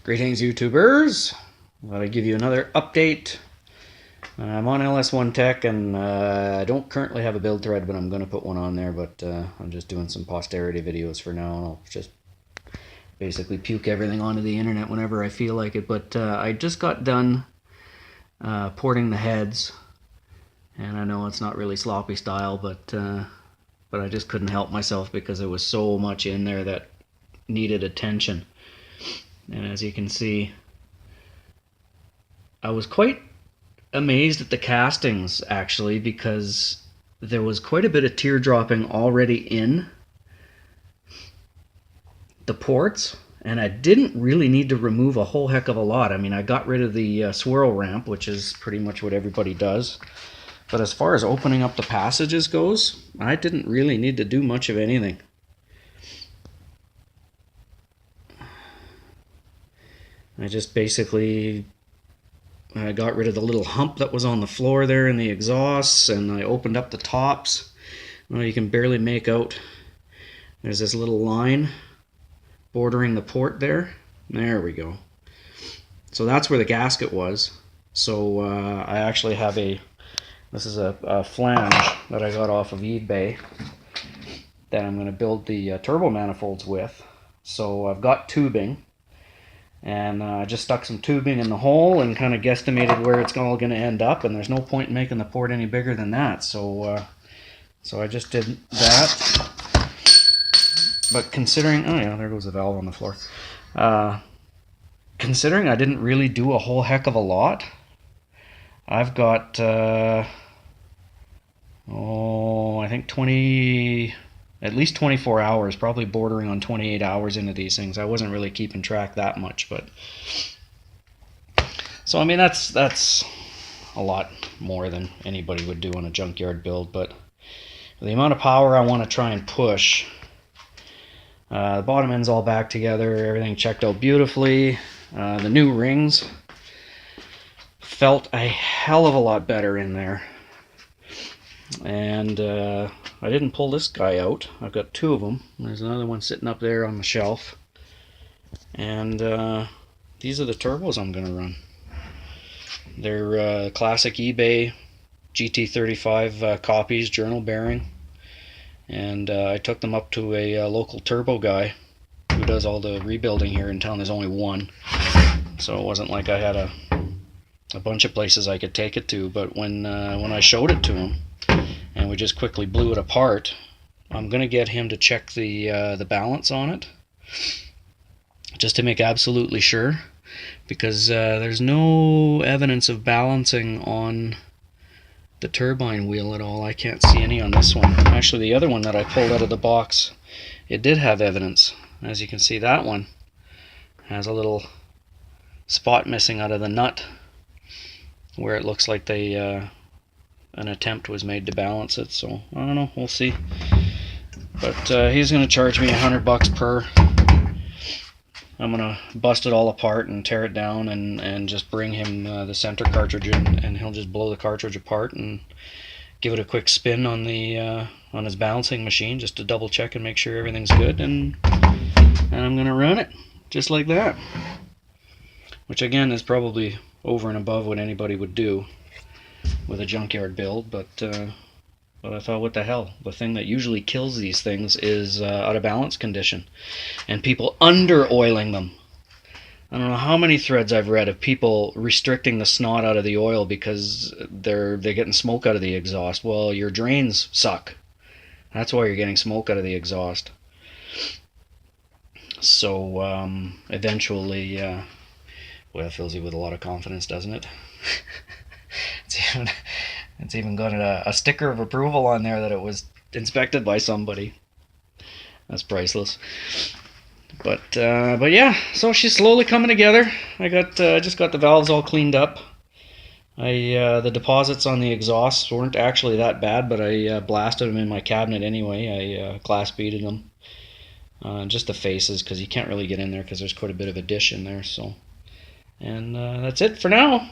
Greetings, YouTubers. I thought I'd give you another update. I'm on LS1 Tech, and I don't currently have a build thread, but I'm going to put one on there. But I'm just doing some posterity videos for now, and I'll just basically puke everything onto the internet whenever I feel like it. But I just got done porting the heads, and I know it's not really sloppy style, but I just couldn't help myself because there was so much in there that needed attention. And as you can see, I was quite amazed at the castings, actually, because there was quite a bit of teardropping already in the ports, and I didn't really need to remove a whole heck of a lot. I mean, I got rid of the swirl ramp, which is pretty much what everybody does. But as far as opening up the passages goes, I didn't really need to do much of anything. I just basically got rid of the little hump that was on the floor there in the exhausts, and I opened up the tops. Well, you can barely make out. There's this little line bordering the port there. There we go. So that's where the gasket was. So I actually have this is a flange that I got off of eBay that I'm going to build the turbo manifolds with. So I've got tubing. And I just stuck some tubing in the hole and kind of guesstimated where it's all going to end up, and there's no point in making the port any bigger than that. So I just did that. But considering, oh yeah, there goes the valve on the floor. Considering I didn't really do a whole heck of a lot, I've got, I think at least 24 hours, probably bordering on 28 hours into these things. I wasn't really keeping track that much, but so I mean that's a lot more than anybody would do on a junkyard build. But the amount of power I want to try and push, the bottom end's all back together, everything checked out beautifully. The new rings felt a hell of a lot better in there, and I didn't pull this guy out. I've got two of them. There's another one sitting up there on the shelf. And these are the turbos I'm going to run. They're classic eBay GT35 copies, journal bearing. And I took them up to a local turbo guy who does all the rebuilding here in town. There's only one. So it wasn't like I had a bunch of places I could take it to. But when I showed it to him, and we just quickly blew it apart, I'm going to get him to check the balance on it, just to make absolutely sure, because there's no evidence of balancing on the turbine wheel at all. I can't see any on this one. Actually, the other one that I pulled out of the box, it did have evidence. As you can see, that one has a little spot missing out of the nut where it looks like an attempt was made to balance it. So I don't know, we'll see. But he's going to charge me $100 per. I'm going to bust it all apart and tear it down and just bring him the center cartridge in, and he'll just blow the cartridge apart and give it a quick spin on his balancing machine just to double check and make sure everything's good, and I'm going to run it just like that, which again is probably over and above what anybody would do with a junkyard build, but I thought, what the hell? The thing that usually kills these things is out of balance condition, and people under oiling them. I don't know how many threads I've read of people restricting the snot out of the oil because they're getting smoke out of the exhaust. Well, your drains suck. That's why you're getting smoke out of the exhaust. So eventually, well, it fills you with a lot of confidence, doesn't it? It's even got a sticker of approval on there that it was inspected by somebody. That's priceless. But yeah, so she's slowly coming together. I just got the valves all cleaned up. The deposits on the exhausts weren't actually that bad, but I blasted them in my cabinet anyway. I glass beaded them. Just the faces, because you can't really get in there because there's quite a bit of a dish in there. So, and that's it for now.